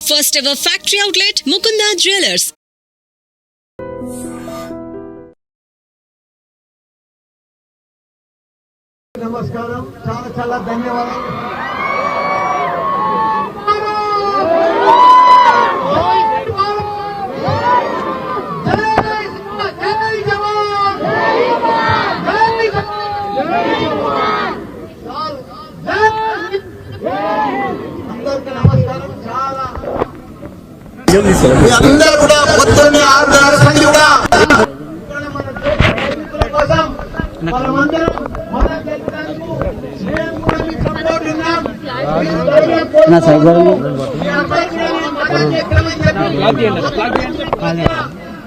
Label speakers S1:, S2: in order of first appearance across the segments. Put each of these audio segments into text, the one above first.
S1: First ever factory outlet, Mukunda Jewelers.
S2: నమస్కారం, చాలా చాలా ధన్యవాదాలు. అందరికీ నమస్కారం. చాలా మీ అందరూ కూడా పొద్దున్నే 6:30 సంధి కూడా కోసం మనమందరం మన తెలుగు మేము కూడా మీకు సపోర్ట్ ఉన్నాం.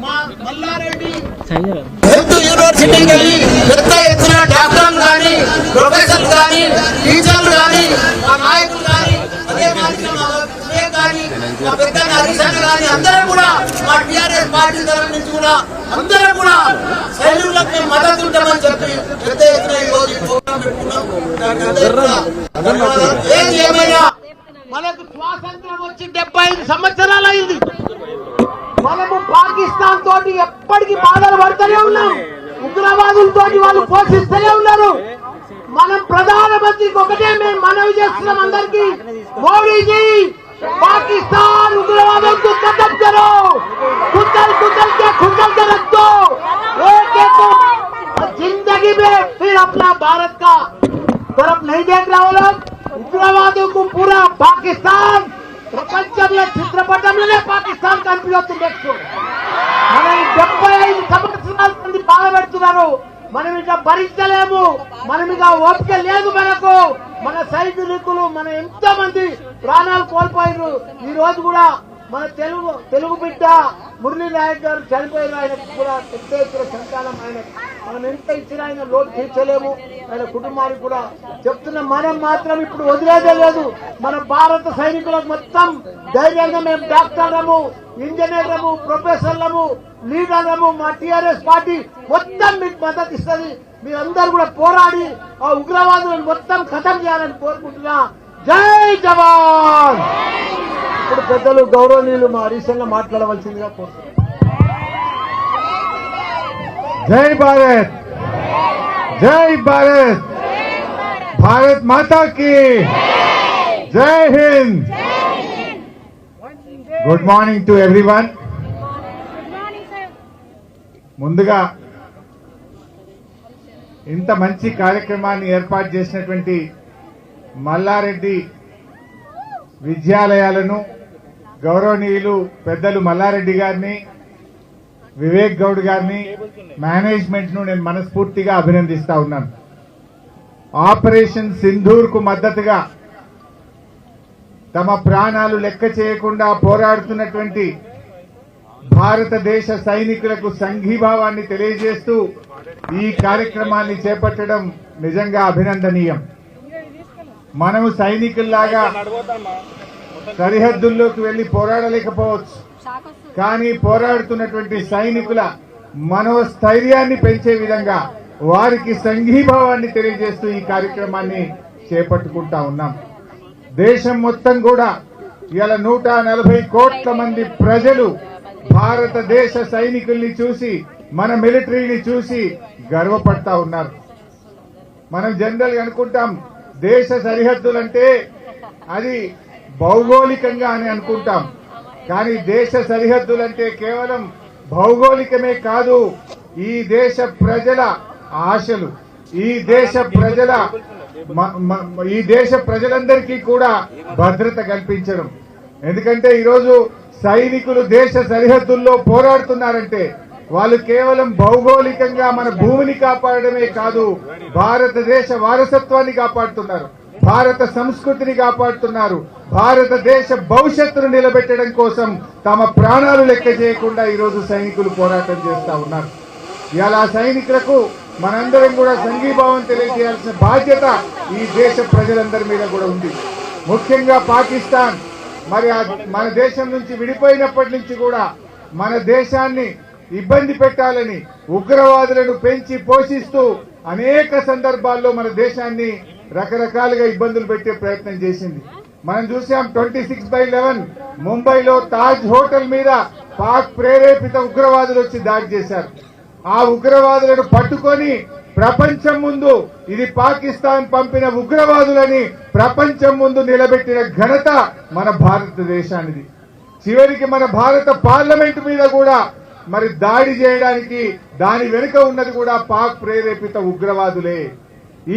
S2: మా మల్లారెడ్డి హెల్త్ యూనివర్సిటీకి వెళ్ళి పెద్ద ఎత్తున డాక్టర్లు కానీ ప్రొఫెసర్లు కానీ టీచర్లు కానీ మా నాయకులు కానీ అదే కానీ మా పెద్ద హరిశాఖ కానీ అందరూ కూడా మా టీఆర్ఎస్ పార్టీ తరఫు నుంచి కూడా అందరూ కూడా సైనికులకు మద్దతు ఉంటామని చెప్పి పెద్ద ఎత్తున ఈరోజు ఏది ఏమైనా మనకు స్వాతంత్రం వచ్చి 75 సంవత్సరాలు అయింది. మనము పాకిస్తాన్ తోటి ఎప్పటికీ బాధలు పడుతూనే ఉన్నాం. ఉగ్రవాదులతో వాళ్ళు పోషిస్తూనే ఉన్నారు. మనం ప్రధానమంత్రికి ఒకటే మేము మనవి చేస్తున్నాం అందరికీ, మోడీజీ पाकिस्तान उग्रवादों को खत्म करो, कुचल कुचल के रख दो, एक एक को जिंदगी में फिर अपना भारत का तरफ नहीं देख रहा हो लोग. उग्रवादों को पूरा पाकिस्तान ప్రపంచంలో చిత్రపటంలోనే పాకిస్తాన్ కనిపిస్తుంది. మనం 75 సంవత్సరాల మంది బాధ పెడుతున్నారు. మనం ఇక భరించలేము. మనం ఇక ఓపిక లేదు మనకు. మన సైనికులు మన ఎంతో మంది ప్రాణాలు కోల్పోయారు. ఈ రోజు కూడా మన తెలుగు బిడ్డ మురళీ నాయక్ గారు చనిపోయిన ఆయనకు కూడా పెద్ద ఎత్తున సంతానం. ఆయన మనం ఎంత ఇచ్చినా ఆయన లోటు తీర్చలేము. ఆయన కుటుంబానికి కూడా చెప్తున్న మనం మాత్రం ఇప్పుడు వదిలేదే లేదు. మన భారత సైనికులకు మొత్తం ధైర్యంగా మేము డాక్టర్లము, ఇంజనీర్లము, ప్రొఫెసర్లము, లీడర్లము, మా టీఆర్ఎస్ పార్టీ మొత్తం మీకు మద్దతు ఇస్తుంది. మీరందరూ కూడా పోరాడి ఆ ఉగ్రవాదులను మొత్తం ఖతం చేయాలని కోరుకుంటున్నా. జై జవాన్. ఇప్పుడు పెద్దలు గౌరవనీయులు మా హరీశ్గా మాట్లాడవలసిందిగా కోరుతున్నాను.
S3: జై భారత్, జై భారత్, భారత్ మాతా కి జై Hind. Good morning to everyone. ముందుగా ఇంత మంచి కార్యక్రమాన్ని ఏర్పాటు చేసినటువంటి మల్లారెడ్డి విద్యాలయాలను గౌరవనీయులు పెద్దలు మల్లారెడ్డి గారిని, వివేక్ గౌడ్ గారిని, మేనేజ్మెంట్ ను నేను మనస్ఫూర్తిగా అభినందిస్తా ఉన్నాను. ఆపరేషన్ సింధూర్ కు మద్దతుగా తమ ప్రాణాలు లెక్క చేయకుండా పోరాడుతున్నటువంటి భారతదేశ సైనికులకు సంఘీభావాన్ని తెలియజేస్తూ ఈ కార్యక్రమాన్ని చేపట్టడం నిజంగా అభినందనీయం. మనము సైనికుల్లాగా సరిహద్దుల్లోకి వెళ్లి పోరాడలేకపోవచ్చు, కానీ పోరాడుతున్నటువంటి సైనికుల మనోస్థైర్యాన్ని పెంచే విధంగా వారికి సంఘీభావాన్ని తెలియజేస్తూ ఈ కార్యక్రమాన్ని చేపట్టుకుంటా ఉన్నాం. దేశం మొత్తం కూడా ఇలా 140 కోట్ల మంది ప్రజలు భారతదేశ సైనికుల్ని చూసి, మన మిలిటరీని చూసి గర్వపడతా ఉన్నారు. మనం జనరల్ గా అనుకుంటాం దేశ సరిహద్దులంటే అది భౌగోళికంగా అని అనుకుంటాం, కానీ దేశ సరిహద్దులంటే కేవలం భౌగోళికమే కాదు, ఈ దేశ ప్రజల ఆశలు, ఈ దేశ ప్రజలందరికీ కూడా భద్రత కల్పించడం. ఎందుకంటే ఈరోజు సైనికులు దేశ సరిహద్దుల్లో పోరాడుతున్నారంటే వాళ్ళు కేవలం భౌగోళికంగా మన భూమిని కాపాడమే కాదు, భారతదేశ వారసత్వాన్ని కాపాడుతున్నారు, భారత సంస్కృతిని కాపాడుతున్నారు, భారతదేశ భవిష్యత్తును నిలబెట్టడం కోసం తమ ప్రాణాలు లెక్క చేయకుండా ఈరోజు సైనికులు పోరాటం చేస్తా ఉన్నారు. ఇలా సైనికులకు మనందరం కూడా సంఘీభావం తెలియజేయాల్సిన బాధ్యత ఈ దేశ ప్రజలందరి మీద కూడా ఉంది. ముఖ్యంగా పాకిస్తాన్ మరి మన దేశం నుంచి విడిపోయినప్పటి నుంచి కూడా మన దేశాన్ని ఇబ్బంది పెట్టాలని ఉగ్రవాదులను పెంచి పోషిస్తూ అనేక సందర్భాల్లో మన దేశాన్ని రకరకాలుగా ఇబ్బందులు పెట్టే ప్రయత్నం చేసింది. మనం చూసాం 26/11 ముంబైలో తాజ్ హోటల్ మీద పాక్ ప్రేరేపిత ఉగ్రవాదులు వచ్చి దాడి చేశారు. ఆ ఉగ్రవాదులను పట్టుకొని ప్రపంచం ముందు ఇది పాకిస్తాన్ పంపిన ఉగ్రవాదులని ప్రపంచం ముందు నిలబెట్టిన ఘనత మన భారతదేశానిది. చివరికి మన భారత పార్లమెంట్ మీద కూడా మరి దాడి చేయడానికి దాని వెనుక ఉన్నది కూడా పాక్ ప్రేరేపిత ఉగ్రవాదులే.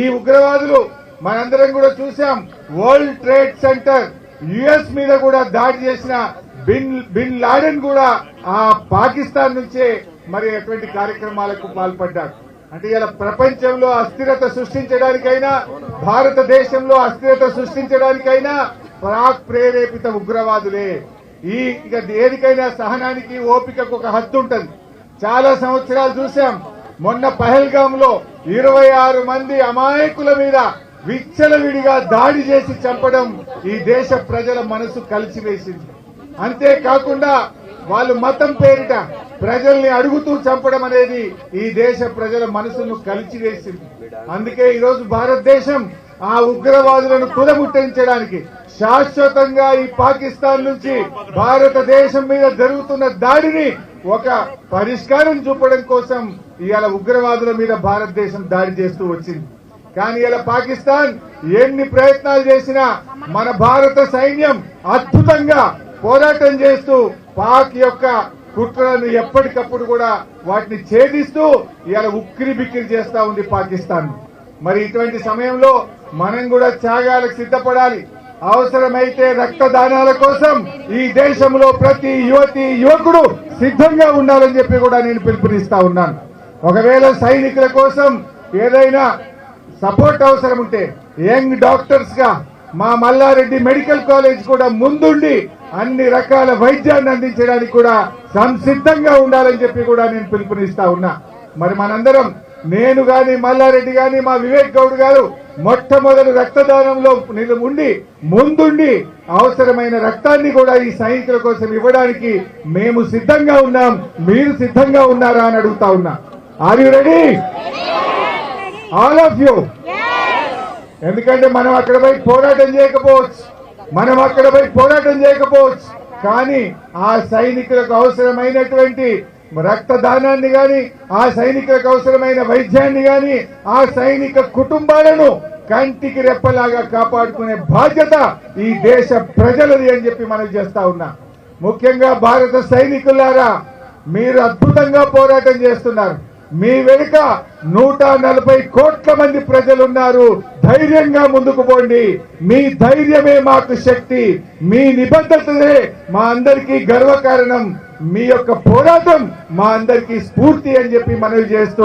S3: ఈ ఉగ్రవాదులు మనందరం కూడా చూసాం. వరల్డ్ ట్రేడ్ సెంటర్ యుఎస్ మీద కూడా దాడి చేసిన బిన్ లాడెన్ కూడా ఆ పాకిస్తాన్ నుంచే మరి అటువంటి కార్యక్రమాలకు పాల్పడ్డాడు. అంటే ఇలా ప్రపంచంలో అస్థిరత సృష్టించడానికైనా భారతదేశంలో అస్థిరత సృష్టించడానికైనా పాక్ ప్రేరేపిత ఉగ్రవాదులే. ఇక దేనికైనా సహనానికి ఓపికకు ఒక హద్దు ఉంటది. చాలా సంవత్సరాలు చూసాం. మొన్న పహల్గామ్ లో 26 మంది అమాయకుల మీద విచ్చలవిడిగా దాడి చేసి చంపడం ఈ దేశ ప్రజల మనసు కలిసివేసింది. అంతేకాకుండా వాళ్ళు మతం పేరిట ప్రజల్ని అడుగుతూ చంపడం అనేది ఈ దేశ ప్రజల మనసును కలిసివేసింది. అందుకే ఈరోజు భారతదేశం ఆ ఉగ్రవాదులను కుదముట్టించడానికి శాశ్వతంగా ఈ పాకిస్తాన్ నుంచి భారతదేశం మీద జరుగుతున్న దాడిని ఒక పరిష్కారం చూపడం కోసం ఇవాళ ఉగ్రవాదుల మీద భారతదేశం దాడి చేస్తూ వచ్చింది. కానీ ఇలా పాకిస్తాన్ ఎన్ని ప్రయత్నాలు చేసినా మన భారత సైన్యం అద్భుతంగా పోరాటం చేస్తూ పాక్ యొక్క కుట్రలను ఎప్పటికప్పుడు కూడా వాటిని ఛేదిస్తూ ఇవాళ ఉక్కిరి బిక్కిరి చేస్తా ఉంది పాకిస్తాన్. మరి ఇటువంటి సమయంలో మనం కూడా త్యాగాలకు సిద్ధపడాలి. అవసరమైతే రక్తదానాల కోసం ఈ దేశంలో ప్రతి యువతి యువకుడు సిద్ధంగా ఉండాలని చెప్పి కూడా నేను పిలుపునిస్తా ఉన్నాను. ఒకవేళ సైనికుల కోసం ఏదైనా సపోర్ట్ అవసరం ఉంటే యంగ్ డాక్టర్స్ గా మా మల్లారెడ్డి మెడికల్ కాలేజ్ కూడా ముందుండి అన్ని రకాల వైద్యాన్ని అందించడానికి కూడా సంసిద్ధంగా ఉండాలని చెప్పి కూడా నేను పిలుపునిస్తా ఉన్నా. మరి మనందరం నేను గాని మల్లారెడ్డి గాని మా వివేక్ గౌడ్ గారు మొట్టమొదటి రక్తదానంలో ఉండి ముందుండి అవసరమైన రక్తాన్ని కూడా ఈ సైనికుల కోసం ఇవ్వడానికి మేము సిద్ధంగా ఉన్నాం. మీరు సిద్ధంగా ఉన్నారా అని అడుగుతా ఉన్నా. Are you ready? All of you. ఎందుకంటే మనం అక్కడ పోయి పోరాటం చేయకపోవచ్చు, కానీ ఆ సైనికులకు అవసరమైనటువంటి రక్తదానాన్ని గాని, ఆ సైనికులకు అవసరమైన వైద్యాన్ని గాని, ఆ సైనిక కుటుంబాలను కంటికి రెప్పలాగా కాపాడుకునే బాధ్యత ఈ దేశ ప్రజలది అని చెప్పి మనం చేస్తా ఉన్నా. ముఖ్యంగా భారత సైనికులారా, మీరు అద్భుతంగా పోరాటం చేస్తున్నారు. మీ వెనుక 140 కోట్ల మంది ప్రజలున్నారు. ధైర్యంగా ముందుకు పోండి. మీ ధైర్యమే మాకు శక్తి, మీ నిబద్ధతలే మా అందరికీ గర్వకారణం, మీ యొక్క పోరాటం మా అందరికీ స్ఫూర్తి అని చెప్పి మనవి చేస్తూ